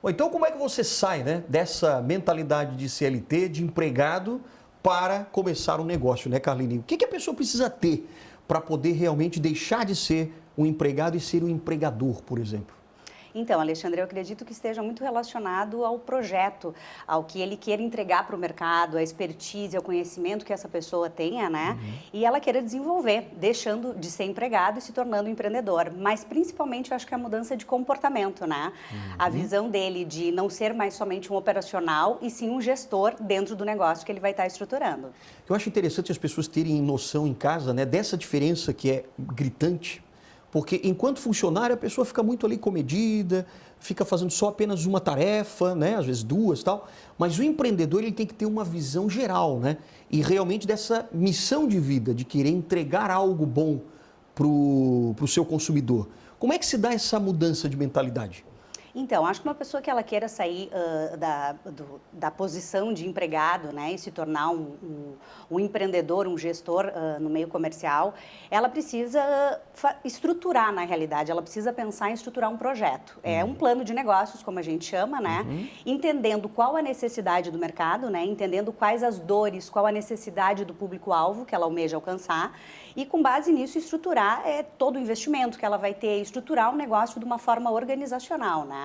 Bom, então como é que você sai, né, dessa mentalidade de CLT, de empregado, para começar um negócio, né, Carline? O que a pessoa precisa ter para poder realmente deixar de ser um empregado e ser um empregador, por exemplo? Então, Alexandre, eu acredito que esteja muito relacionado ao projeto, ao que ele queira entregar para o mercado, a expertise, ao conhecimento que essa pessoa tenha, né? E ela queira desenvolver, deixando de ser empregado e se tornando empreendedor. Mas, principalmente, eu acho que é a mudança de comportamento, né? A visão dele de não ser mais somente um operacional, e sim um gestor dentro do negócio que ele vai estar estruturando. Eu acho interessante as pessoas terem noção em casa, né, dessa diferença que é gritante. Porque enquanto funcionário a pessoa fica muito ali comedida, fica fazendo só apenas uma tarefa, né? Às vezes duas e tal. Mas o empreendedor ele tem que ter uma visão geral, né? E realmente dessa missão de vida, de querer entregar algo bom para o seu consumidor. Como é que se dá essa mudança de mentalidade? Então, acho que uma pessoa que ela queira sair da posição de empregado, né, e se tornar um empreendedor, um gestor no meio comercial, ela precisa estruturar, na realidade, ela precisa pensar em estruturar um projeto. É um plano de negócios, como a gente chama, né, entendendo qual a necessidade do mercado, né, entendendo quais as dores, qual a necessidade do público-alvo que ela almeja alcançar, e com base nisso estruturar todo o investimento que ela vai ter, estruturar o negócio de uma forma organizacional, né?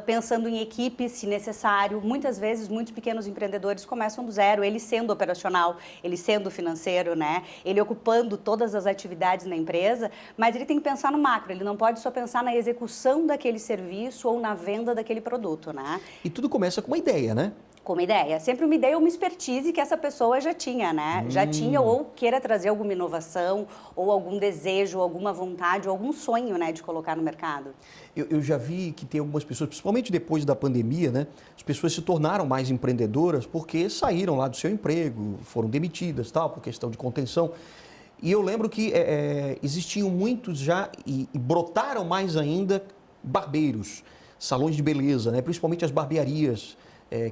Pensando em equipe, se necessário. Muitas vezes, muitos pequenos empreendedores começam do zero, ele sendo operacional, ele sendo financeiro, né? Ele ocupando todas as atividades na empresa, mas ele tem que pensar no macro, ele não pode só pensar na execução daquele serviço ou na venda daquele produto, né? E tudo começa com uma ideia, né? Como ideia. Sempre uma ideia ou uma expertise que essa pessoa já tinha, né? Já tinha ou queira trazer alguma inovação, ou algum desejo, alguma vontade, ou algum sonho, né, de colocar no mercado. Eu já vi que tem algumas pessoas, principalmente depois da pandemia, né? As pessoas se tornaram mais empreendedoras porque saíram lá do seu emprego, foram demitidas, tal, por questão de contenção. E eu lembro que existiam muitos já, e brotaram mais ainda, barbeiros, salões de beleza, né? Principalmente as barbearias,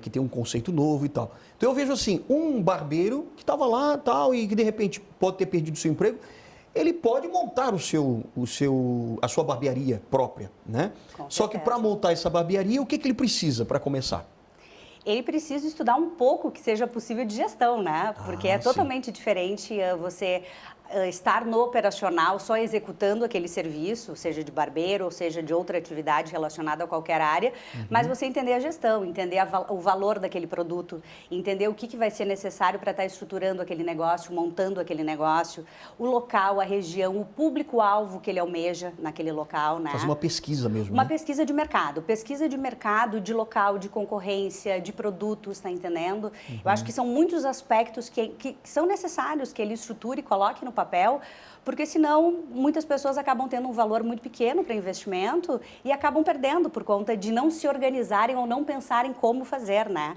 que tem um conceito novo e tal. Então eu vejo assim, um barbeiro que estava lá tal e que de repente pode ter perdido o seu emprego, ele pode montar a sua barbearia própria, né? Só que para montar essa barbearia, o que ele precisa para começar? Ele precisa estudar um pouco que seja possível de gestão, né? Porque é totalmente diferente você estar no operacional só executando aquele serviço, seja de barbeiro ou seja de outra atividade relacionada a qualquer área, mas você entender a gestão, entender o valor daquele produto, entender o que vai ser necessário para estar estruturando aquele negócio, montando aquele negócio, o local, a região, o público-alvo que ele almeja naquele local, né? Fazer uma pesquisa mesmo, Uma né? pesquisa de mercado, de local, de concorrência, de produtos, tá entendendo? Eu acho que são muitos aspectos que são necessários que ele estruture e coloque no papel, porque senão muitas pessoas acabam tendo um valor muito pequeno para investimento e acabam perdendo por conta de não se organizarem ou não pensarem como fazer, né?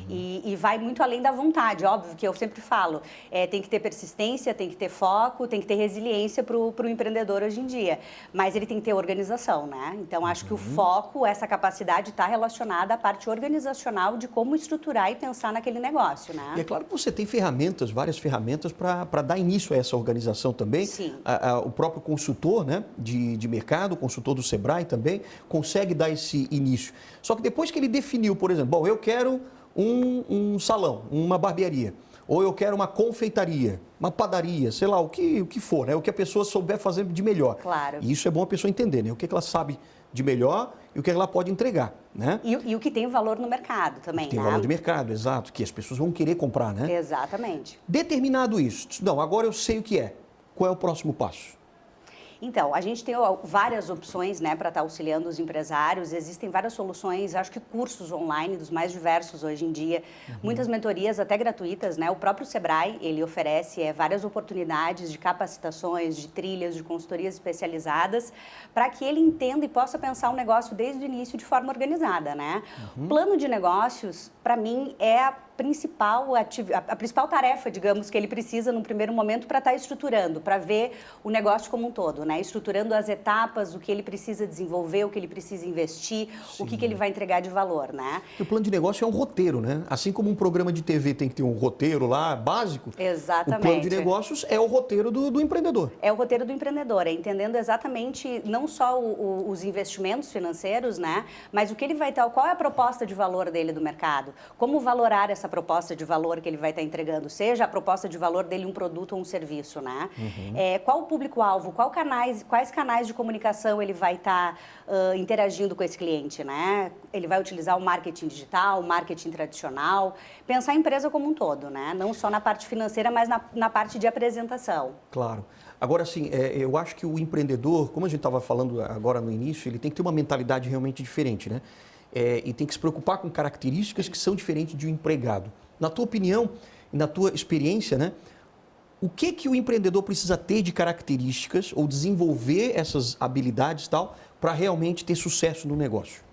E vai muito além da vontade, óbvio que eu sempre falo, tem que ter persistência, tem que ter foco, tem que ter resiliência para o empreendedor hoje em dia, mas ele tem que ter organização, né? Então acho que o foco, essa capacidade está relacionada à parte organizacional de como estruturar e pensar naquele negócio, né? E é claro que você tem ferramentas, várias ferramentas para dar início a essa organização também. Sim. O próprio consultor, né, de mercado, o consultor do Sebrae também, consegue dar esse início. Só que depois que ele definiu, por exemplo, bom, eu quero um salão, uma barbearia, ou eu quero uma confeitaria, uma padaria, sei lá, o que for, né, o que a pessoa souber fazer de melhor. Claro. E isso é bom a pessoa entender, né, o que ela sabe de melhor e o que ela pode entregar, né? E o que tem valor no mercado também, tem né? valor de mercado, exato, que as pessoas vão querer comprar, né? Exatamente. Determinado isso, não, agora eu sei o que é. Qual é o próximo passo? Então, a gente tem várias opções, né, para estar auxiliando os empresários. Existem várias soluções, acho que cursos online dos mais diversos hoje em dia, muitas mentorias até gratuitas, né? O próprio Sebrae, ele oferece várias oportunidades de capacitações, de trilhas, de consultorias especializadas, para que ele entenda e possa pensar um negócio desde o início de forma organizada, né? Plano de negócios, para mim, é a principal tarefa, digamos, que ele precisa num primeiro momento para estar estruturando, para ver o negócio como um todo, né? Estruturando as etapas, o que ele precisa desenvolver, o que ele precisa investir, o que ele vai entregar de valor, né? O plano de negócio é um roteiro, né? Assim como um programa de TV tem que ter um roteiro lá básico, exatamente. O plano de negócios é o roteiro do empreendedor. É o roteiro do empreendedor, é entendendo exatamente não só os investimentos financeiros, né? Mas o que ele vai ter, qual é a proposta de valor dele do mercado, como valorar essa proposta de valor que ele vai estar entregando, seja a proposta de valor dele um produto ou um serviço, né? Qual o público-alvo, quais canais de comunicação ele vai estar interagindo com esse cliente, né? Ele vai utilizar o marketing digital, o marketing tradicional, pensar a empresa como um todo, né? Não só na parte financeira, mas na parte de apresentação. Claro. Agora, assim, eu acho que o empreendedor, como a gente estava falando agora no início, ele tem que ter uma mentalidade realmente diferente, né? E tem que se preocupar com características que são diferentes de um empregado. Na tua opinião, na tua experiência, né? O que o empreendedor precisa ter de características ou desenvolver essas habilidades e tal para realmente ter sucesso no negócio?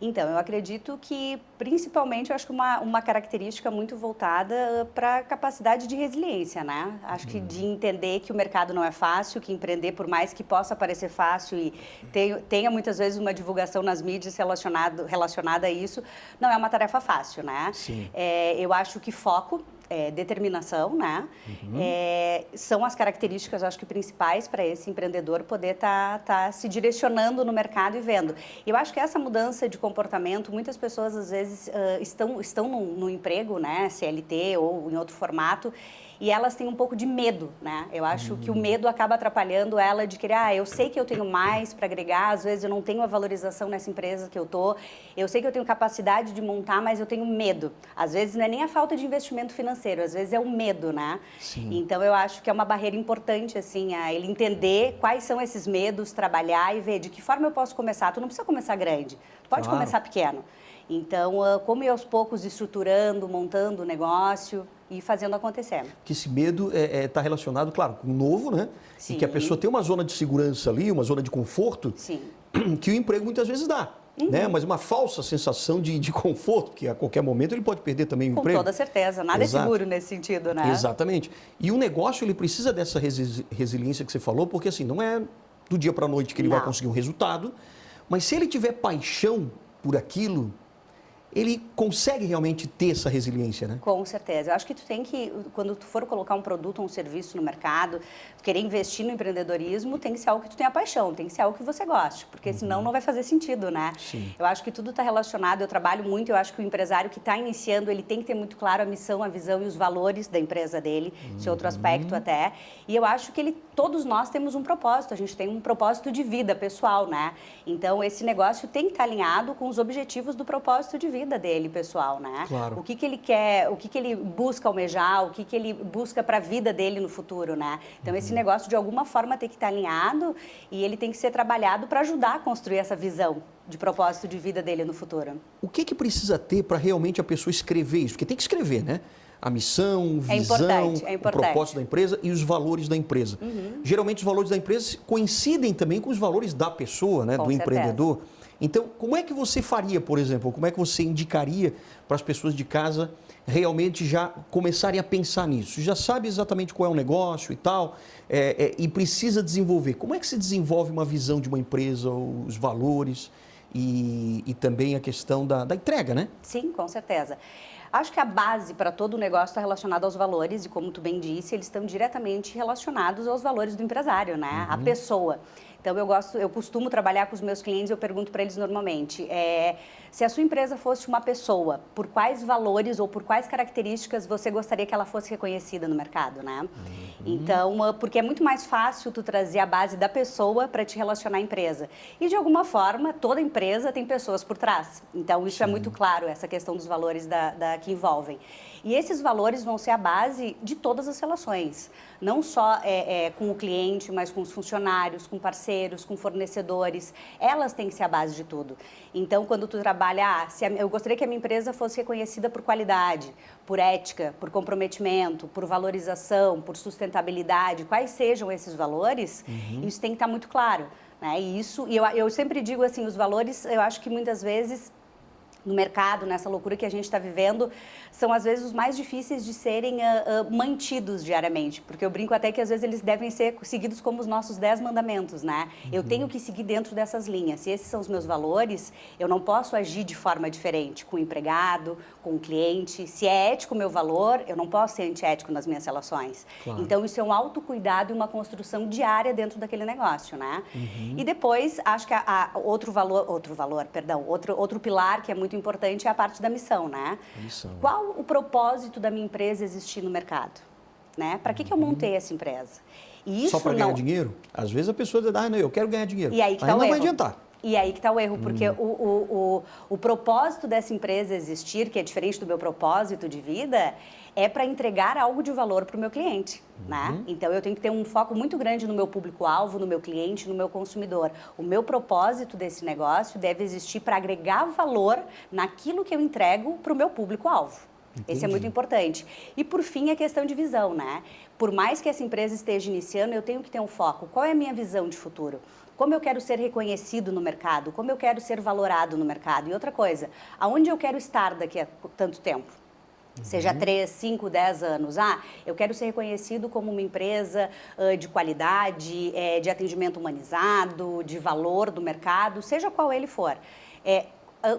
Então, eu acredito que, principalmente, eu acho que uma característica muito voltada para a capacidade de resiliência, né? Acho que de entender que o mercado não é fácil, que empreender, por mais que possa parecer fácil e tenha muitas vezes uma divulgação nas mídias relacionada a isso, não é uma tarefa fácil, né? Sim. Eu acho que foco, determinação, né? São as características, acho que, principais para esse empreendedor poder tá se direcionando no mercado e vendo. Eu acho que essa mudança de comportamento, muitas pessoas, às vezes, estão no emprego, né? CLT ou em outro formato, e elas têm um pouco de medo, né? Eu acho que o medo acaba atrapalhando ela de querer, eu sei que eu tenho mais para agregar, às vezes eu não tenho a valorização nessa empresa que eu sei que eu tenho capacidade de montar, mas eu tenho medo. Às vezes não é nem a falta de investimento financeiro, às vezes é o medo, né? Sim. Então eu acho que é uma barreira importante, assim, ele entender quais são esses medos, trabalhar e ver de que forma eu posso começar. Tu não precisa começar grande, tu pode começar pequeno. Então, como ir aos poucos estruturando, montando o negócio e fazendo acontecer. Que esse medo está relacionado, claro, com o novo, né? Sim. E que a pessoa tem uma zona de segurança ali, uma zona de conforto, Sim. que o emprego muitas vezes dá. Né? Mas uma falsa sensação de conforto, que a qualquer momento ele pode perder também o emprego. Com toda certeza, nada Exato. é seguro nesse sentido, né? Exatamente. E o negócio, ele precisa dessa resiliência que você falou, porque assim, não é do dia para a noite que ele vai conseguir um resultado, mas se ele tiver paixão por aquilo, ele consegue realmente ter essa resiliência, né? Com certeza. Eu acho que tu tem que, quando tu for colocar um produto ou um serviço no mercado, querer investir no empreendedorismo, tem que ser algo que tu tenha paixão, tem que ser algo que você goste, porque senão não vai fazer sentido, né? Sim. Eu acho que tudo está relacionado, eu trabalho muito, eu acho que o empresário que está iniciando, ele tem que ter muito claro a missão, a visão e os valores da empresa dele, esse outro aspecto até, e eu acho que todos nós temos um propósito, a gente tem um propósito de vida pessoal, né? Então, esse negócio tem que estar alinhado com os objetivos do propósito de vida dele, pessoal, né? Claro. O que ele quer, o que ele busca almejar, o que ele busca para a vida dele no futuro, né? Então, esse negócio, de alguma forma, tem que estar alinhado e ele tem que ser trabalhado para ajudar a construir essa visão de propósito de vida dele no futuro. O que precisa ter para realmente a pessoa escrever isso? Porque tem que escrever, né? A missão, visão, o propósito da empresa e os valores da empresa. Geralmente os valores da empresa coincidem também com os valores da pessoa, né? Do empreendedor. Então, como é que você faria, por exemplo, como é que você indicaria para as pessoas de casa realmente já começarem a pensar nisso? Já sabe exatamente qual é o negócio e tal, e precisa desenvolver. Como é que se desenvolve uma visão de uma empresa, os valores e também a questão da entrega, né? Sim, com certeza. Acho que a base para todo o negócio está relacionada aos valores e, como tu bem disse, eles estão diretamente relacionados aos valores do empresário, né? A pessoa. Então, eu costumo trabalhar com os meus clientes e eu pergunto para eles normalmente, se a sua empresa fosse uma pessoa, por quais valores ou por quais características você gostaria que ela fosse reconhecida no mercado, né? Então, porque é muito mais fácil tu trazer a base da pessoa para te relacionar à empresa. E, de alguma forma, toda empresa tem pessoas por trás. Então, isso é muito claro, essa questão dos valores que envolvem. E esses valores vão ser a base de todas as relações, não só com o cliente, mas com os funcionários, com parceiros, com fornecedores. Elas têm que ser a base de tudo. Então, quando tu trabalha, eu gostaria que a minha empresa fosse reconhecida por qualidade, por ética, por comprometimento, por valorização, por sustentabilidade, quais sejam esses valores, isso tem que estar muito claro, né? E eu sempre digo assim, os valores, eu acho que muitas vezes no mercado, nessa loucura que a gente está vivendo, são às vezes os mais difíceis de serem mantidos diariamente, porque eu brinco até que às vezes eles devem ser seguidos como os nossos 10 mandamentos, né? Eu tenho que seguir dentro dessas linhas. Se esses são os meus valores, eu não posso agir de forma diferente com o empregado, com o cliente. Se é ético o meu valor, eu não posso ser antiético nas minhas relações. Claro. Então, isso é um autocuidado e uma construção diária dentro daquele negócio, né? E depois, acho que outro pilar que é muito importante é a parte da missão, né? Missão. Qual o propósito da minha empresa existir no mercado? Né? Para que eu montei essa empresa? E isso só para ganhar dinheiro? Às vezes a pessoa diz, não, eu quero ganhar dinheiro. E aí que não vai adiantar. E aí que está o erro, porque o propósito dessa empresa existir, que é diferente do meu propósito de vida, é para entregar algo de valor para o meu cliente, né? Então, eu tenho que ter um foco muito grande no meu público-alvo, no meu cliente, no meu consumidor. O meu propósito desse negócio deve existir para agregar valor naquilo que eu entrego para o meu público-alvo. Esse é muito importante. E, por fim, a questão de visão, né? Por mais que essa empresa esteja iniciando, eu tenho que ter um foco. Qual é a minha visão de futuro? Como eu quero ser reconhecido no mercado? Como eu quero ser valorado no mercado? E outra coisa, aonde eu quero estar daqui a tanto tempo? Seja 3, 5, 10 anos. Eu quero ser reconhecido como uma empresa de qualidade, de atendimento humanizado, de valor do mercado, seja qual ele for.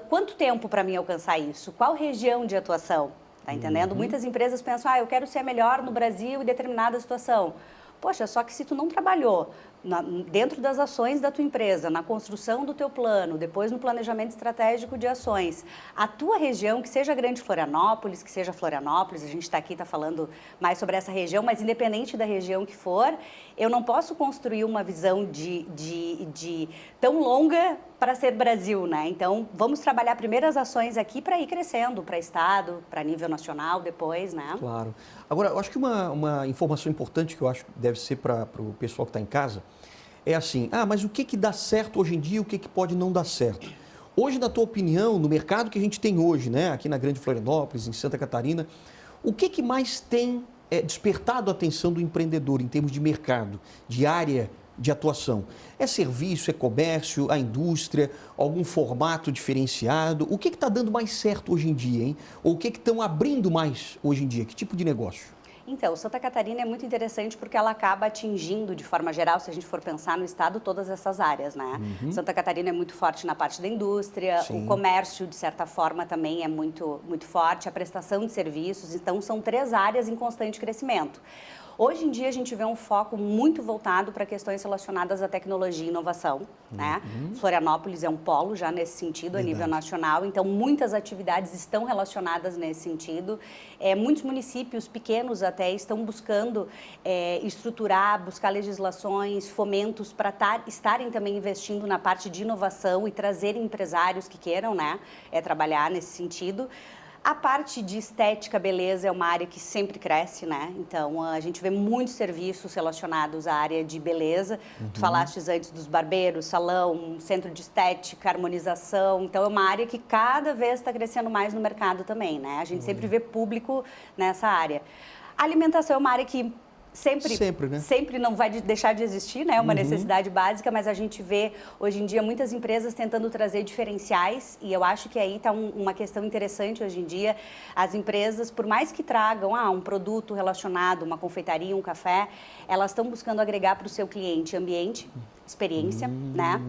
Quanto tempo para mim alcançar isso? Qual região de atuação? Tá entendendo? Muitas empresas pensam, eu quero ser a melhor no Brasil em determinada situação. Poxa, só que se tu não trabalhou dentro das ações da tua empresa, na construção do teu plano, depois no planejamento estratégico de ações, a tua região, que seja Grande Florianópolis, a gente está aqui, está falando mais sobre essa região, mas independente da região que for, eu não posso construir uma visão de tão longa para ser Brasil, né? Então, vamos trabalhar primeiro as ações aqui para ir crescendo para estado, para nível nacional depois, né? Claro. Agora, eu acho que uma informação importante que eu acho que deve ser para o pessoal que está em casa é assim, mas o que dá certo hoje em dia e o que pode não dar certo? Hoje, na tua opinião, no mercado que a gente tem hoje, né, aqui na Grande Florianópolis, em Santa Catarina, o que mais tem despertado a atenção do empreendedor em termos de mercado, de área de atuação? É serviço, é comércio, a indústria, algum formato diferenciado? O que está dando mais certo hoje em dia, hein? Ou o que estão abrindo mais hoje em dia? Que tipo de negócio? Então, Santa Catarina é muito interessante porque ela acaba atingindo, de forma geral, se a gente for pensar no estado, todas essas áreas, né? Santa Catarina é muito forte na parte da indústria, o comércio, de certa forma, também é muito, muito forte, a prestação de serviços, então são 3 áreas em constante crescimento. Hoje em dia, a gente vê um foco muito voltado para questões relacionadas à tecnologia e inovação, né? Florianópolis é um polo já nesse sentido, a nível nacional, então muitas atividades estão relacionadas nesse sentido. Muitos municípios pequenos até estão buscando estruturar, buscar legislações, fomentos para estarem também investindo na parte de inovação e trazerem empresários que queiram, né, trabalhar nesse sentido. A parte de estética, beleza, é uma área que sempre cresce, né? Então, a gente vê muitos serviços relacionados à área de beleza. Tu falaste antes dos barbeiros, salão, centro de estética, harmonização. Então, é uma área que cada vez está crescendo mais no mercado também, né? A gente sempre vê público nessa área. A alimentação é uma área que sempre não vai deixar de existir, né? É uma necessidade básica, mas a gente vê hoje em dia muitas empresas tentando trazer diferenciais e eu acho que aí está uma questão interessante hoje em dia. As empresas, por mais que tragam um produto relacionado, uma confeitaria, um café, elas estão buscando agregar para o seu cliente ambiente, experiência, né?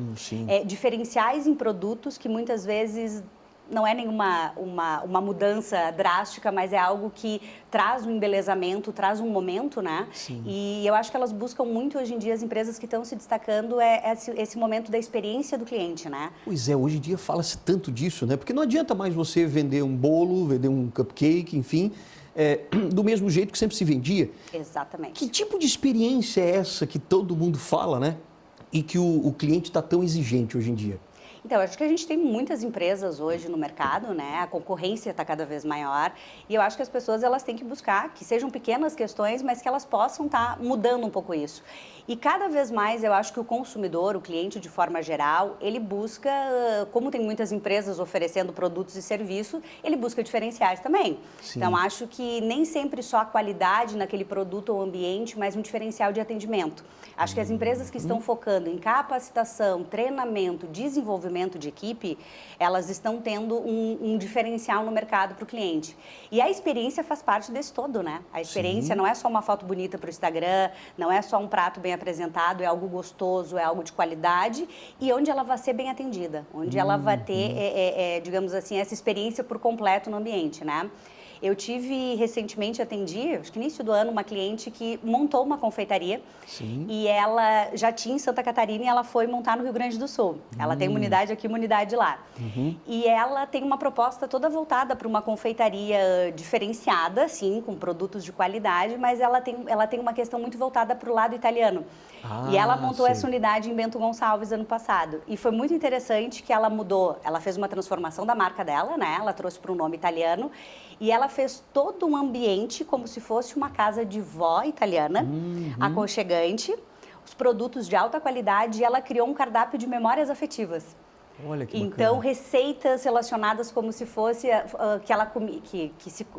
Diferenciais em produtos que muitas vezes não é nenhuma uma mudança drástica, mas é algo que traz um embelezamento, traz um momento, né? Sim. E eu acho que elas buscam muito hoje em dia, as empresas que estão se destacando, esse momento da experiência do cliente, né? Pois é, hoje em dia fala-se tanto disso, né? Porque não adianta mais você vender um bolo, vender um cupcake, enfim, do mesmo jeito que sempre se vendia. Exatamente. Que tipo de experiência é essa que todo mundo fala, né? E que o cliente está tão exigente hoje em dia? Então, acho que a gente tem muitas empresas hoje no mercado, né? A concorrência está cada vez maior e eu acho que as pessoas elas têm que buscar que sejam pequenas questões, mas que elas possam estar mudando um pouco isso. E cada vez mais eu acho que o consumidor, o cliente de forma geral, ele busca, como tem muitas empresas oferecendo produtos e serviços, ele busca diferenciais também. Sim. Então, acho que nem sempre só a qualidade naquele produto ou ambiente, mas um diferencial de atendimento. Acho que as empresas que estão focando em capacitação, treinamento, desenvolvimento desenvolvimento de equipe, elas estão tendo um diferencial no mercado para o cliente. E a experiência faz parte desse todo, né? A experiência não é só uma foto bonita para o Instagram, não é só um prato bem apresentado, é algo gostoso, é algo de qualidade e onde ela vai ser bem atendida, onde ela vai ter, digamos assim, essa experiência por completo no ambiente, né? Eu tive recentemente, atendi, acho que início do ano, uma cliente que montou uma confeitaria. Sim. E ela já tinha em Santa Catarina e ela foi montar no Rio Grande do Sul. Ela tem uma unidade aqui, uma unidade lá. E ela tem uma proposta toda voltada para uma confeitaria diferenciada, sim, com produtos de qualidade, mas ela tem uma questão muito voltada para o lado italiano. E ela montou essa unidade em Bento Gonçalves ano passado. E foi muito interessante que ela mudou, ela fez uma transformação da marca dela, né? Ela trouxe para um nome italiano e ela fez todo um ambiente como se fosse uma casa de vó italiana, aconchegante, os produtos de alta qualidade e ela criou um cardápio de memórias afetivas. Olha que bacana. Então, receitas relacionadas como se fosse que ela comia,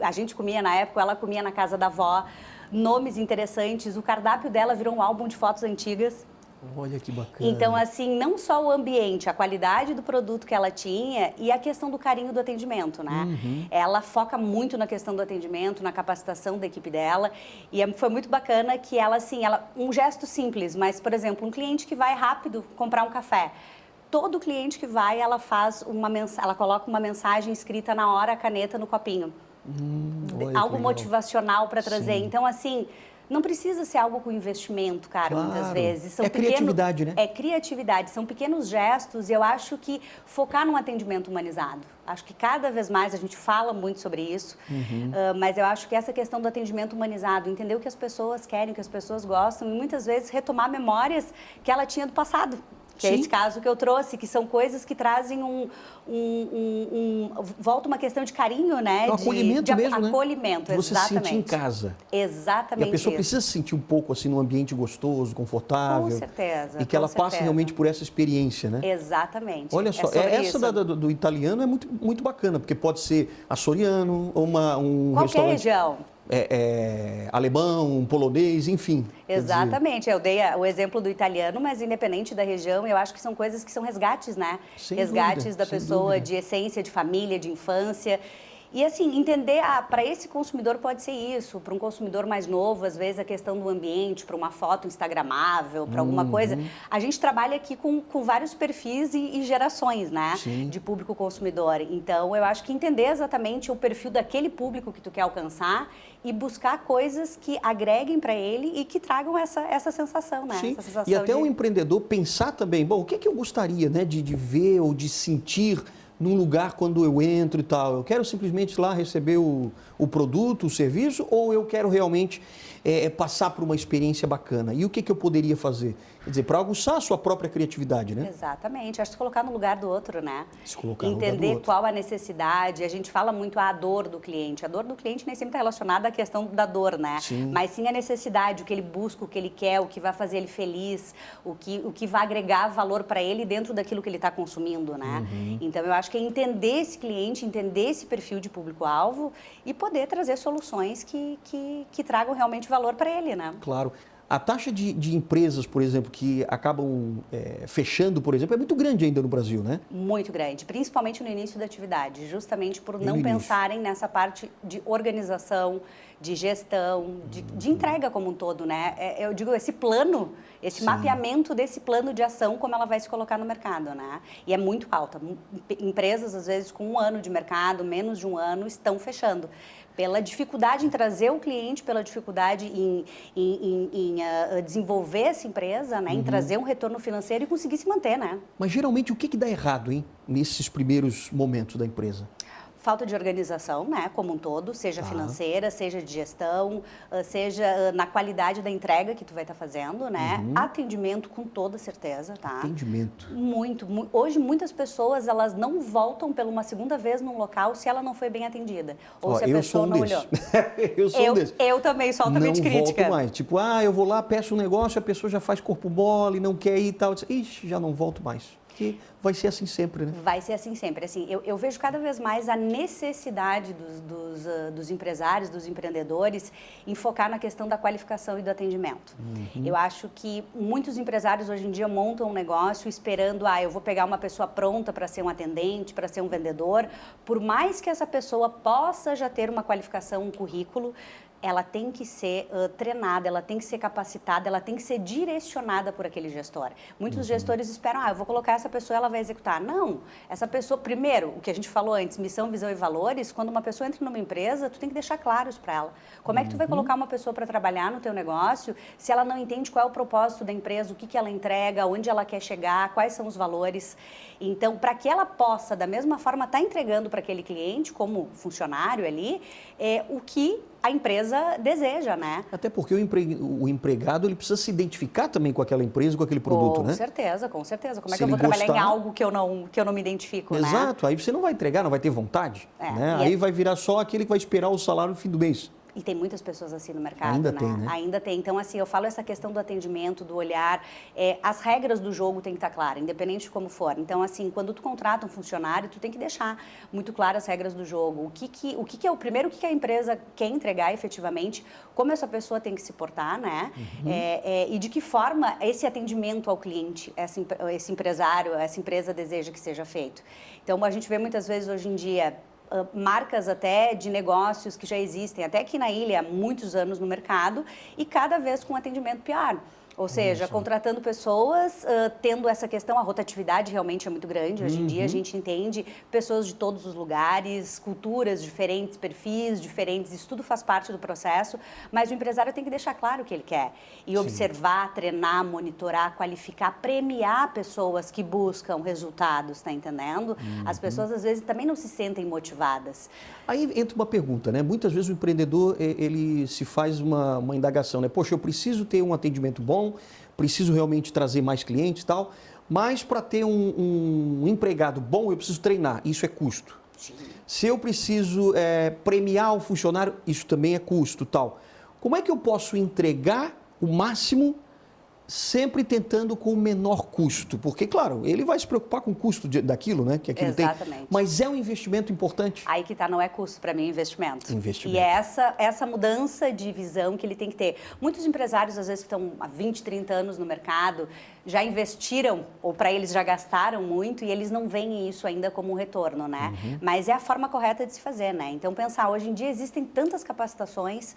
a gente comia na época, ela comia na casa da avó, nomes interessantes. O cardápio dela virou um álbum de fotos antigas. Olha que bacana. Então, assim, não só o ambiente, a qualidade do produto que ela tinha e a questão do carinho do atendimento, né? Ela foca muito na questão do atendimento, na capacitação da equipe dela. E foi muito bacana que ela, assim, um gesto simples, mas, por exemplo, um cliente que vai rápido comprar um café. Todo cliente que vai, ela ela coloca uma mensagem escrita na hora, a caneta no copinho. Algo motivacional para trazer. Sim. Então, assim, não precisa ser algo com investimento, cara, muitas vezes. São criatividade, né? É criatividade, são pequenos gestos e eu acho que focar num atendimento humanizado. Acho que cada vez mais a gente fala muito sobre isso, mas eu acho que essa questão do atendimento humanizado, entender o que as pessoas querem, o que as pessoas gostam e muitas vezes retomar memórias que ela tinha do passado. Que é esse caso que eu trouxe, que são coisas que trazem volta uma questão de carinho, né? Um acolhimento mesmo, né? Acolhimento, você exatamente. se sentir em casa. Exatamente. E a pessoa precisa se sentir um pouco assim num ambiente gostoso, confortável. Com certeza. E que ela passe realmente por essa experiência, né? Exatamente. Olha só, essa do italiano é muito, muito bacana, porque pode ser açoriano, ou um qualquer restaurante... região. Alemão, polonês, enfim. Exatamente, eu dei o exemplo do italiano, mas independente da região, eu acho que são coisas que são resgates, né? Sem resgates dúvida, da pessoa, de essência, de família, de infância. E assim, entender, para esse consumidor pode ser isso, para um consumidor mais novo, às vezes a questão do ambiente, para uma foto instagramável, para alguma coisa. A gente trabalha aqui com vários perfis e gerações, né? Sim. De público consumidor. Então, eu acho que entender exatamente o perfil daquele público que tu quer alcançar e buscar coisas que agreguem para ele e que tragam essa sensação, né? Sim. Essa sensação E até o empreendedor pensar também, bom, o que é que eu gostaria, né, de ver ou de sentir num lugar quando eu entro e tal? Eu quero simplesmente ir lá receber o produto, o serviço, ou eu quero realmente passar por uma experiência bacana? E o que eu poderia fazer? Quer dizer, para aguçar a sua própria criatividade, né? Exatamente. Acho que se colocar no lugar do outro, né? Se colocar no lugar do entender outro. qual a necessidade. A gente fala muito a dor do cliente. A dor do cliente nem sempre está relacionada à questão da dor, né? Sim. Mas sim a necessidade, o que ele busca, o que ele quer, o que vai fazer ele feliz, o que vai agregar valor para ele dentro daquilo que ele está consumindo, né? Então, eu acho que é entender esse cliente, entender esse perfil de público-alvo e poder trazer soluções que tragam realmente valor para ele, né? Claro. A taxa de empresas, por exemplo, que acabam fechando, por exemplo, é muito grande ainda no Brasil, né? Muito grande, principalmente no início da atividade, justamente por não início. pensarem nessa parte de organização, de gestão, de entrega como um todo, né? Eu digo, esse plano, esse mapeamento desse plano de ação, como ela vai se colocar no mercado, né? E é muito alta. Empresas, às vezes, com 1 ano de mercado, menos de 1 ano, estão fechando. Pela dificuldade em trazer o cliente, pela dificuldade em desenvolver essa empresa, né? Em trazer um retorno financeiro e conseguir se manter, né? Mas geralmente o que dá errado, hein? Nesses primeiros momentos da empresa? Falta de organização, né, como um todo, seja financeira, seja de gestão, seja na qualidade da entrega que tu vai estar fazendo, né? Atendimento, com toda certeza, tá? Atendimento. Hoje, muitas pessoas, elas não voltam pela uma segunda vez num local se ela não foi bem atendida. Ou se a pessoa não olhou. Eu sou um desses. Eu também sou altamente crítica. Não volto mais. Tipo, eu vou lá, peço um negócio, a pessoa já faz corpo mole, não quer ir e tal. Ixi, já não volto mais. porque vai ser assim sempre, né? Vai ser assim sempre. Assim, eu vejo cada vez mais a necessidade dos empresários, dos empreendedores, em focar na questão da qualificação e do atendimento. Eu acho que muitos empresários hoje em dia montam um negócio esperando, eu vou pegar uma pessoa pronta para ser um atendente, para ser um vendedor. Por mais que essa pessoa possa já ter uma qualificação, um currículo, ela tem que ser treinada, ela tem que ser capacitada, ela tem que ser direcionada por aquele gestor. Muitos gestores esperam, eu vou colocar essa pessoa, ela vai executar. Não, essa pessoa, primeiro, o que a gente falou antes, missão, visão e valores, quando uma pessoa entra numa empresa, tu tem que deixar claros para ela. Como é que tu vai colocar uma pessoa para trabalhar no teu negócio se ela não entende qual é o propósito da empresa, o que ela entrega, onde ela quer chegar, quais são os valores. Então, para que ela possa, da mesma forma, estar entregando para aquele cliente, como funcionário ali, o que a empresa deseja, né? Até porque o empregado ele precisa se identificar também com aquela empresa, com aquele produto, né? Com certeza, com certeza. Como é Se que eu vou ele trabalhar em gostar- algo que eu não me identifico, né? Exato, aí você não vai entregar, não vai ter vontade, né? e Aí vai virar só aquele que vai esperar o salário no fim do mês. E tem muitas pessoas assim no mercado, Ainda né? tem, né? Ainda tem. Então, assim, eu falo essa questão do atendimento, do olhar, as regras do jogo têm que estar claras, independente de como for. Então, assim, quando tu contrata um funcionário, tu tem que deixar muito claras as regras do jogo. O que é o primeiro, o que a empresa quer entregar efetivamente, como essa pessoa tem que se portar, né? E de que forma esse atendimento ao cliente, esse empresário, essa empresa deseja que seja feito. Então, a gente vê muitas vezes hoje em dia marcas até de negócios que já existem, até aqui na ilha, há muitos anos no mercado, e cada vez com atendimento pior. Ou seja, contratando pessoas, tendo essa questão, a rotatividade realmente é muito grande. Hoje em dia a gente entende pessoas de todos os lugares, culturas diferentes, perfis diferentes, isso tudo faz parte do processo, mas o empresário tem que deixar claro o que ele quer. E observar, treinar, monitorar, qualificar, premiar pessoas que buscam resultados, tá entendendo? As pessoas às vezes também não se sentem motivadas. Aí entra uma pergunta, né? Muitas vezes o empreendedor, ele se faz uma indagação, né? Poxa, eu preciso ter um atendimento bom, preciso realmente trazer mais clientes e tal, mas para ter um empregado bom, eu preciso treinar, isso é custo. Sim. Se eu preciso premiar o funcionário, isso também é custo, tal. Como é que eu posso entregar o máximo sempre tentando com o menor custo? Porque, claro, ele vai se preocupar com o custo daquilo, né? Que aquilo Exatamente. tem. Mas é um investimento importante. Aí que tá, não é custo, para mim, é investimento. Investimento. E é essa mudança de visão que ele tem que ter. Muitos empresários, às vezes, que estão há 20, 30 anos no mercado, já investiram, ou para eles já gastaram muito, e eles não veem isso ainda como um retorno, né? Mas é a forma correta de se fazer, né? Então, pensar, hoje em dia existem tantas capacitações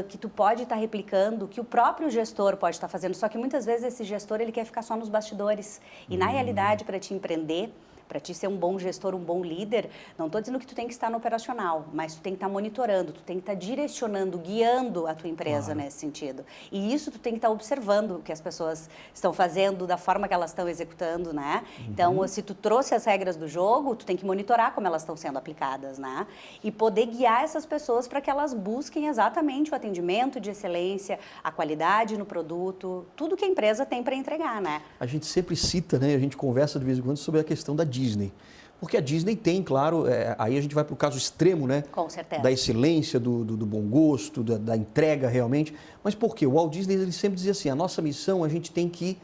que tu pode estar replicando, que o próprio gestor pode estar fazendo, só que muitas vezes esse gestor, ele quer ficar só nos bastidores. E na realidade, para te empreender, para ti ser um bom gestor, um bom líder, não estou dizendo que tu tem que estar no operacional, mas tu tem que estar monitorando, tu tem que estar direcionando, guiando a tua empresa nesse sentido. E isso tu tem que estar observando o que as pessoas estão fazendo, da forma que elas estão executando, né? Então, se tu trouxe as regras do jogo, tu tem que monitorar como elas estão sendo aplicadas, né? E poder guiar essas pessoas para que elas busquem exatamente o atendimento de excelência, a qualidade no produto, tudo que a empresa tem para entregar, né? A gente sempre cita, né? A gente conversa de vez em quando sobre a questão da Disney. Porque a Disney tem, claro, aí a gente vai para o caso extremo, né? Com certeza. Da excelência, do bom gosto, da entrega realmente. Mas por quê? O Walt Disney ele sempre dizia assim, a nossa missão, a gente tem que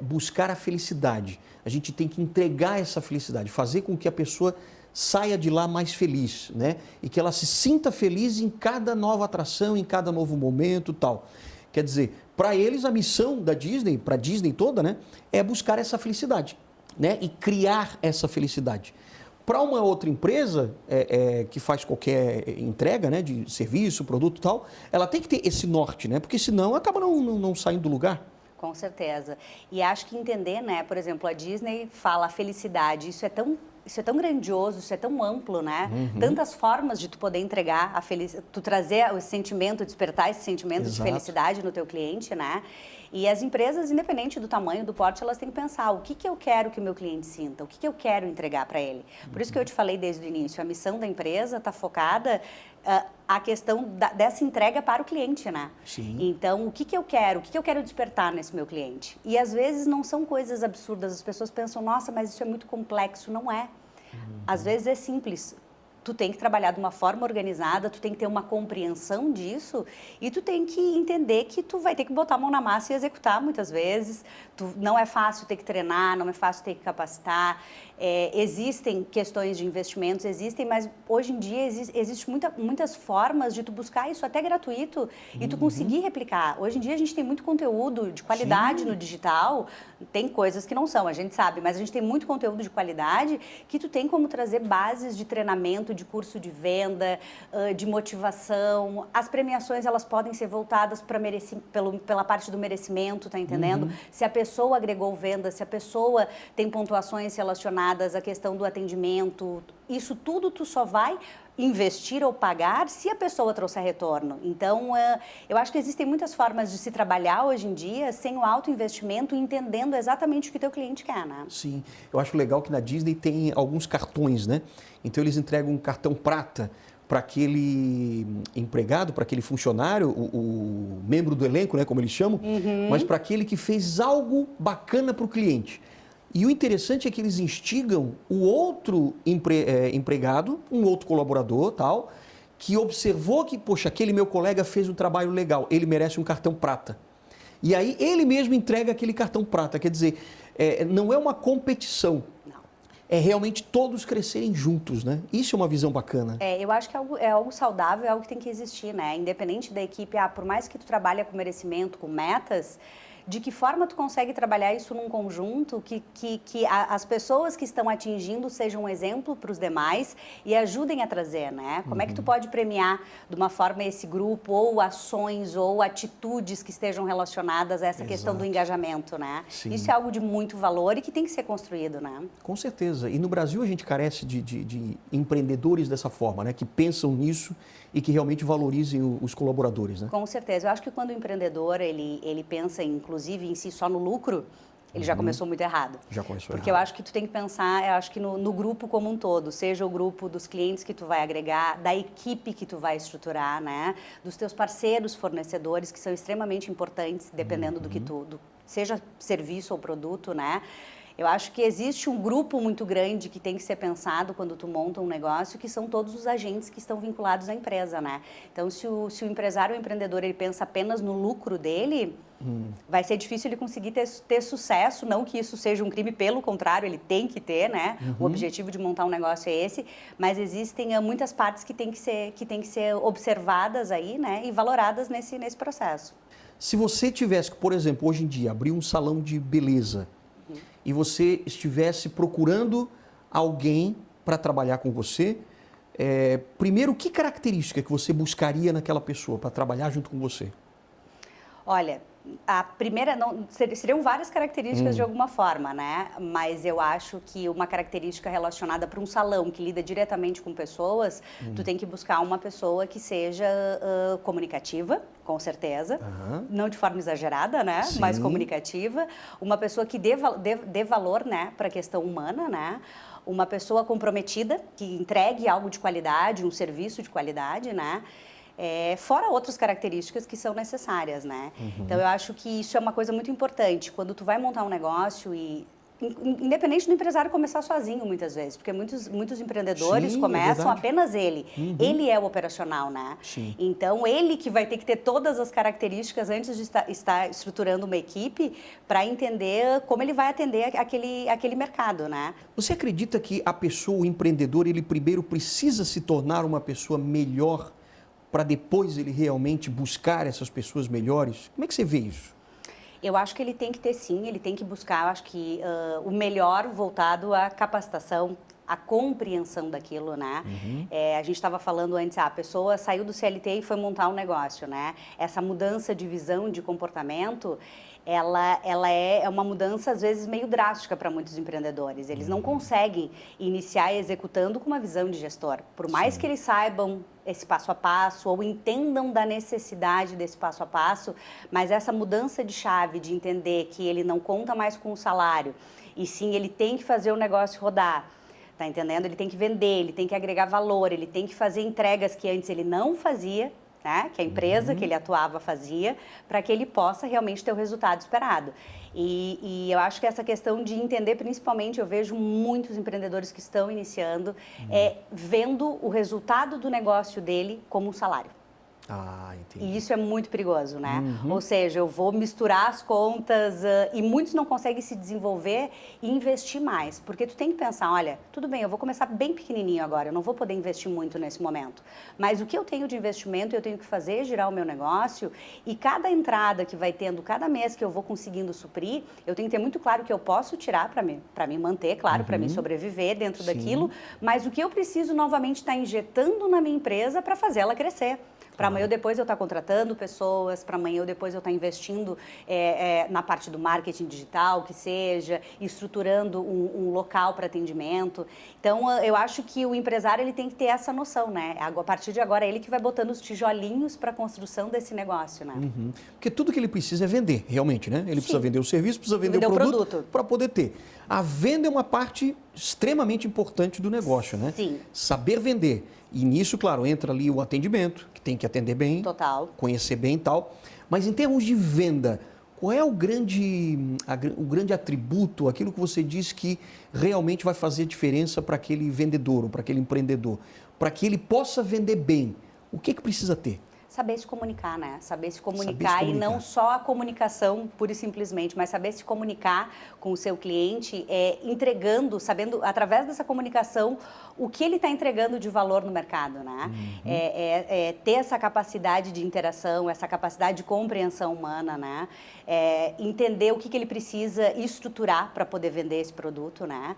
buscar a felicidade. A gente tem que entregar essa felicidade, fazer com que a pessoa saia de lá mais feliz, né? E que ela se sinta feliz em cada nova atração, em cada novo momento e tal. Quer dizer, para eles a missão da Disney, para a Disney toda, né? É buscar essa felicidade. Né, e criar essa felicidade. Para uma outra empresa que faz qualquer entrega, né, de serviço, produto e tal, ela tem que ter esse norte, né, porque senão acaba não saindo do lugar. Com certeza. E acho que entender, né, por exemplo, a Disney fala a felicidade, isso é tão grandioso, isso é tão amplo, né? Tantas formas de tu poder entregar tu trazer o sentimento, despertar esse sentimento de felicidade no teu cliente, né? E as empresas, independente do tamanho, do porte, elas têm que pensar o que eu quero que o meu cliente sinta, o que eu quero entregar para ele. Por isso que eu te falei desde o início, a missão da empresa está focada a questão dessa entrega para o cliente, né? Sim. Então, o que eu quero despertar nesse meu cliente? E às vezes não são coisas absurdas, as pessoas pensam, nossa, mas isso é muito complexo. Não é. Às vezes é simples. Tu tem que trabalhar de uma forma organizada, tu tem que ter uma compreensão disso e tu tem que entender que tu vai ter que botar a mão na massa e executar muitas vezes. Não é fácil ter que treinar, não é fácil ter que capacitar. Existem questões de investimentos, mas hoje em dia existem muitas formas de tu buscar isso até gratuito e tu conseguir replicar. Hoje em dia a gente tem muito conteúdo de qualidade no digital, tem coisas que não são, a gente sabe, mas a gente tem muito conteúdo de qualidade que tu tem como trazer bases de treinamento, de curso de venda, de motivação. As premiações, elas podem ser voltadas pela parte do merecimento, tá entendendo? Se a pessoa agregou venda, se a pessoa tem pontuações relacionadas à questão do atendimento, isso tudo tu só vai investir ou pagar se a pessoa trouxer retorno. Então, eu acho que existem muitas formas de se trabalhar hoje em dia sem o alto investimento, entendendo exatamente o que o teu cliente quer, né? Sim, eu acho legal que na Disney tem alguns cartões, né? Então eles entregam um cartão prata para aquele empregado, para aquele funcionário, o membro do elenco, né, como eles chamam, mas para aquele que fez algo bacana para o cliente. E o interessante é que eles instigam o outro empregado, um outro colaborador, tal, que observou que, poxa, aquele meu colega fez um trabalho legal, ele merece um cartão prata. E aí ele mesmo entrega aquele cartão prata. Quer dizer, não é uma competição. Não. É realmente todos crescerem juntos, né? Isso é uma visão bacana. Eu acho que é algo saudável, é algo que tem que existir, né? Independente da equipe, por mais que tu trabalhe com merecimento, com metas, de que forma tu consegue trabalhar isso num conjunto que as pessoas que estão atingindo sejam um exemplo para os demais e ajudem a trazer, né? Como é que tu pode premiar de uma forma esse grupo ou ações ou atitudes que estejam relacionadas a essa questão do engajamento, né? Sim. Isso é algo de muito valor e que tem que ser construído, né? Com certeza. E no Brasil a gente carece de empreendedores dessa forma, né? Que pensam nisso e que realmente valorizem os colaboradores, né? Com certeza. Eu acho que quando o empreendedor, ele pensa, inclusive, em si só no lucro, ele já começou muito errado. Já começou Porque errado. eu acho que tu tem que pensar, eu acho que no grupo como um todo, seja o grupo dos clientes que tu vai agregar, da equipe que tu vai estruturar, né? Dos teus parceiros fornecedores, que são extremamente importantes, dependendo do que seja serviço ou produto, né? Eu acho que existe um grupo muito grande que tem que ser pensado quando tu monta um negócio, que são todos os agentes que estão vinculados à empresa, né? Então, se o empresário ou o empreendedor, ele pensa apenas no lucro dele, vai ser difícil ele conseguir ter sucesso, não que isso seja um crime, pelo contrário, ele tem que ter, né? O objetivo de montar um negócio é esse, mas existem muitas partes que têm que ser observadas aí, né? E valoradas nesse processo. Se você tivesse, por exemplo, hoje em dia, abrir um salão de beleza, e você estivesse procurando alguém para trabalhar com você, primeiro, que característica que você buscaria naquela pessoa para trabalhar junto com você? Olha, a primeira, seriam várias características de alguma forma, né? Mas eu acho que uma característica relacionada para um salão que lida diretamente com pessoas, tu tem que buscar uma pessoa que seja comunicativa, com certeza, não de forma exagerada, né? Sim. Mas comunicativa, uma pessoa que dê valor, né, para a questão humana, né? Uma pessoa comprometida, que entregue algo de qualidade, um serviço de qualidade, né? Fora outras características que são necessárias, né? Então, eu acho que isso é uma coisa muito importante. Quando tu vai montar um negócio e... Independente do empresário começar sozinho, muitas vezes. Porque muitos empreendedores começam apenas ele. Ele é o operacional, né? Sim. Então, ele que vai ter que ter todas as características antes de estar estruturando uma equipe para entender como ele vai atender aquele mercado, né? Você acredita que a pessoa, o empreendedor, ele primeiro precisa se tornar uma pessoa melhor para depois ele realmente buscar essas pessoas melhores? Como é que você vê isso? Eu acho que ele tem que ter, sim, ele tem que buscar, eu acho que o melhor voltado à capacitação, à compreensão daquilo, né? A gente estava falando antes, a pessoa saiu do CLT e foi montar um negócio, né? Essa mudança de visão, de comportamento, ela é uma mudança, às vezes, meio drástica para muitos empreendedores. Eles não conseguem iniciar executando com uma visão de gestor. Por mais que eles saibam esse passo a passo ou entendam da necessidade desse passo a passo, mas essa mudança de chave, de entender que ele não conta mais com o salário, e sim ele tem que fazer o negócio rodar, tá entendendo? Ele tem que vender, ele tem que agregar valor, ele tem que fazer entregas que antes ele não fazia, né, que a empresa que ele atuava fazia, para que ele possa realmente ter o resultado esperado. E eu acho que essa questão de entender, principalmente, eu vejo muitos empreendedores que estão iniciando, vendo o resultado do negócio dele como um salário. Ah, entendi. E isso é muito perigoso, né? Ou seja, eu vou misturar as contas e muitos não conseguem se desenvolver e investir mais. Porque tu tem que pensar, olha, tudo bem, eu vou começar bem pequenininho agora, eu não vou poder investir muito nesse momento. Mas o que eu tenho de investimento, eu tenho que fazer é girar o meu negócio e cada entrada que vai tendo, cada mês que eu vou conseguindo suprir, eu tenho que ter muito claro que eu posso tirar para me manter, claro, para me sobreviver dentro daquilo, mas o que eu preciso novamente estar injetando na minha empresa para fazer ela crescer. Para amanhã ou depois eu estar contratando pessoas, para amanhã ou depois eu estar investindo na parte do marketing digital, que seja, estruturando um local para atendimento. Então, eu acho que o empresário ele tem que ter essa noção, né? A partir de agora, é ele que vai botando os tijolinhos para a construção desse negócio, né? Porque tudo que ele precisa é vender, realmente, né? Ele precisa vender o serviço, precisa vender o produto para poder ter. A venda é uma parte extremamente importante do negócio, né? Sim. Saber vender. E nisso, claro, entra ali o atendimento, que tem que atender bem, Total. Conhecer bem e tal. Mas em termos de venda, qual é o grande atributo, aquilo que você diz que realmente vai fazer diferença para aquele vendedor ou para aquele empreendedor? Para que ele possa vender bem, o que precisa ter? Saber se comunicar, né? Saber se comunicar e não só a comunicação pura e simplesmente, mas saber se comunicar com o seu cliente, entregando, sabendo, através dessa comunicação, o que ele está entregando de valor no mercado, né? Ter essa capacidade de interação, essa capacidade de compreensão humana, né? Entender o que ele precisa estruturar para poder vender esse produto, né?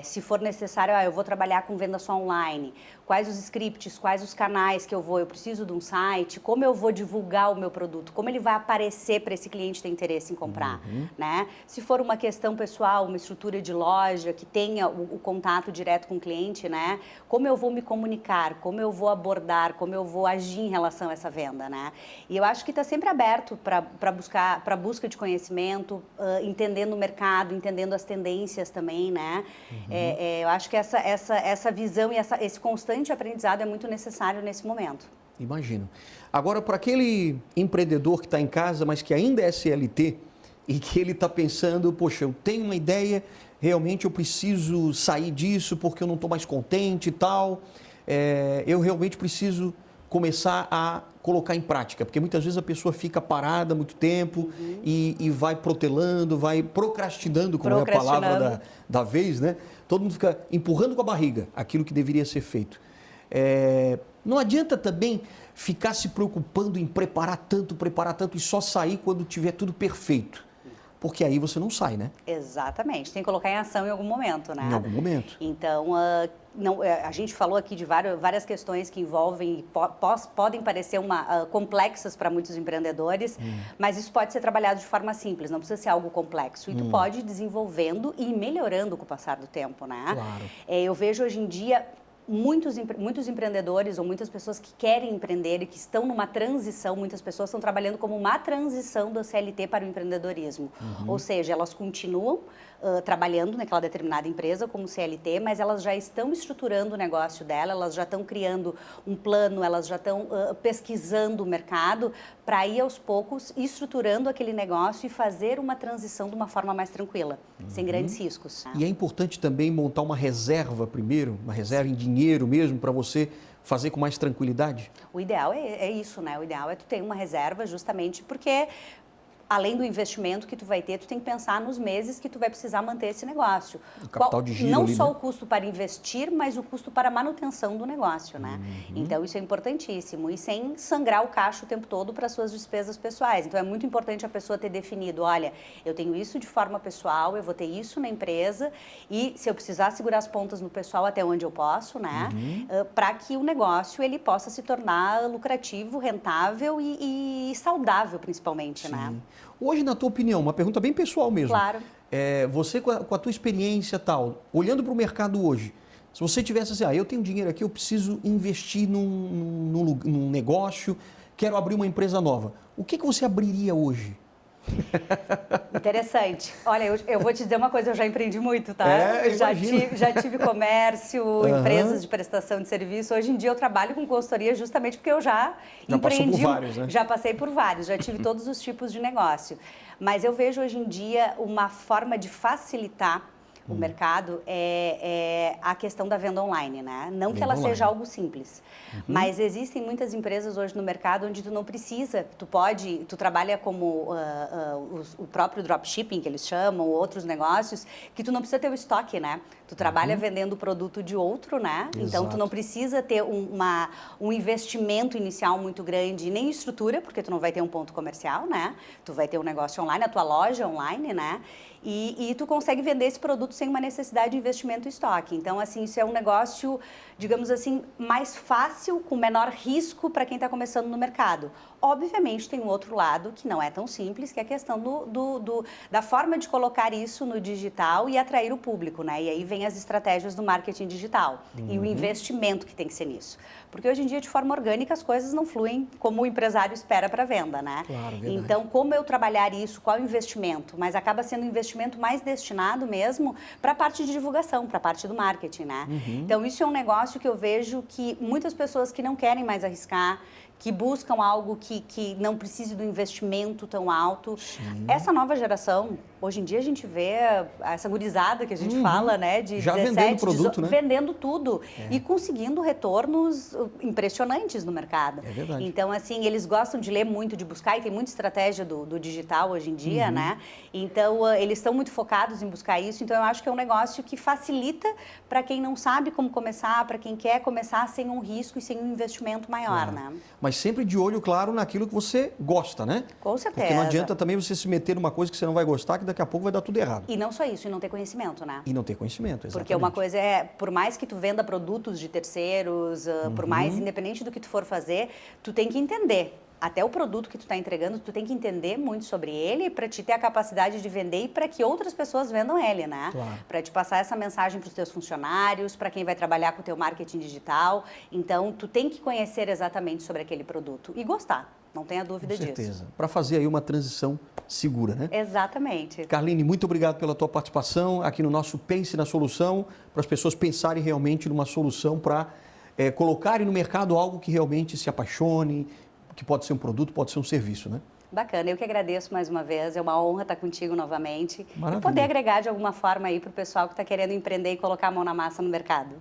Se for necessário, eu vou trabalhar com venda só online, quais os scripts, quais os canais que eu preciso de um site, como eu vou divulgar o meu produto, como ele vai aparecer para esse cliente ter interesse em comprar, né? Se for uma questão pessoal, uma estrutura de loja que tenha o contato direto com o cliente, né? Como eu vou me comunicar, como eu vou abordar, como eu vou agir em relação a essa venda, né? E eu acho que está sempre aberto para busca de conhecimento, entendendo o mercado, entendendo as tendências também, né? Eu acho que essa visão e esse constante aprendizado é muito necessário nesse momento. Imagino. Agora, para aquele empreendedor que está em casa, mas que ainda é CLT e que ele está pensando, poxa, eu tenho uma ideia, realmente eu preciso sair disso porque eu não estou mais contente e tal, eu realmente preciso começar a colocar em prática, porque muitas vezes a pessoa fica parada muito tempo e vai protelando, vai procrastinando, como é a palavra da vez, né? Todo mundo fica empurrando com a barriga aquilo que deveria ser feito. Não adianta também ficar se preocupando em preparar tanto e só sair quando tiver tudo perfeito. Porque aí você não sai, né? Exatamente. Tem que colocar em ação em algum momento, né? Em algum momento. Então, a gente falou aqui de várias questões que envolvem, podem parecer complexas para muitos empreendedores, mas isso pode ser trabalhado de forma simples, não precisa ser algo complexo. E tu pode ir desenvolvendo e melhorando com o passar do tempo, né? Claro. Eu vejo hoje em dia muitos empreendedores ou muitas pessoas que querem empreender e que estão numa transição, muitas pessoas estão trabalhando como uma transição do CLT para o empreendedorismo. Ou seja, elas continuam trabalhando naquela determinada empresa como CLT, mas elas já estão estruturando o negócio dela, elas já estão criando um plano, elas já estão pesquisando o mercado para ir aos poucos estruturando aquele negócio e fazer uma transição de uma forma mais tranquila, sem grandes riscos. E é importante também montar uma reserva primeiro, uma reserva em dinheiro mesmo, para você fazer com mais tranquilidade? O ideal é isso, né? O ideal é tu ter uma reserva justamente porque, além do investimento que tu vai ter, tu tem que pensar nos meses que tu vai precisar manter esse negócio. O capital de giro não ali, só né? o custo para investir, mas o custo para a manutenção do negócio, né? Então, isso é importantíssimo. E sem sangrar o caixa o tempo todo para suas despesas pessoais. Então, é muito importante a pessoa ter definido, olha, eu tenho isso de forma pessoal, eu vou ter isso na empresa e se eu precisar segurar as pontas no pessoal até onde eu posso, né? Para que o negócio ele possa se tornar lucrativo, rentável e saudável, principalmente, né? Hoje, na tua opinião, uma pergunta bem pessoal mesmo. Claro. Você, com a tua experiência tal, olhando para o mercado hoje, se você tivesse assim, eu tenho dinheiro aqui, eu preciso investir num negócio, quero abrir uma empresa nova, o que você abriria hoje? Interessante. Olha, eu vou te dizer uma coisa, eu já empreendi muito, tá? É, Já tive comércio, empresas de prestação de serviço. Hoje em dia eu trabalho com consultoria justamente porque eu já empreendi. Passou por vários, né? Já passei por vários, já tive todos os tipos de negócio. Mas eu vejo hoje em dia uma forma de facilitar o mercado é a questão da venda online, né? Não que ela seja algo simples, mas existem muitas empresas hoje no mercado onde tu não precisa, tu trabalha como o próprio dropshipping que eles chamam, outros negócios, que tu não precisa ter o estoque, né? Tu trabalha vendendo o produto de outro, né? Exato. Então tu não precisa ter um investimento inicial muito grande, nem estrutura, porque tu não vai ter um ponto comercial, né? Tu vai ter um negócio online, a tua loja online, né? E tu consegue vender esse produto sem uma necessidade de investimento em estoque. Então, assim, isso é um negócio, digamos assim, mais fácil, com menor risco para quem está começando no mercado. Obviamente, tem um outro lado que não é tão simples, que é a questão da forma de colocar isso no digital e atrair o público, né? E aí vem as estratégias do marketing digital e o investimento que tem que ser nisso. Porque hoje em dia, de forma orgânica, as coisas não fluem como o empresário espera para a venda, né? Claro, verdade. Então, como eu trabalhar isso, qual o investimento? Mas acaba sendo um investimento mais destinado mesmo para a parte de divulgação, para a parte do marketing, né? Então, isso é um negócio que eu vejo que muitas pessoas que não querem mais arriscar, que buscam algo que não precise do investimento tão alto. Sim. Essa nova geração, hoje em dia a gente vê essa gurizada que a gente fala, né, de já 17, vendendo produto, né? Vendendo tudo e conseguindo retornos impressionantes no mercado. É verdade. Então, assim, eles gostam de ler muito, de buscar, e tem muita estratégia do digital hoje em dia, né? Então, eles estão muito focados em buscar isso. Então, eu acho que é um negócio que facilita para quem não sabe como começar, para quem quer começar sem um risco e sem um investimento maior, né? Mas sempre de olho, claro, naquilo que você gosta, né? Com certeza. Porque não adianta também você se meter numa coisa que você não vai gostar, que daqui a pouco vai dar tudo errado. E não só isso, e não ter conhecimento, né? E não ter conhecimento, exatamente. Porque uma coisa é, por mais que tu venda produtos de terceiros, por mais independente do que tu for fazer, tu tem que entender. Até o produto que tu está entregando, tu tem que entender muito sobre ele para te ter a capacidade de vender e para que outras pessoas vendam ele, né? Claro. Para te passar essa mensagem para os teus funcionários, para quem vai trabalhar com o teu marketing digital. Então, tu tem que conhecer exatamente sobre aquele produto e gostar, não tenha dúvida disso. Com certeza. Para fazer aí uma transição segura, né? Exatamente. Carline, muito obrigado pela tua participação aqui no nosso Pense na Solução, para as pessoas pensarem realmente numa solução para colocarem no mercado algo que realmente se apaixone, que pode ser um produto, pode ser um serviço, né? Bacana, eu que agradeço mais uma vez, é uma honra estar contigo novamente. Maravilha. E poder agregar de alguma forma aí para o pessoal que está querendo empreender e colocar a mão na massa no mercado.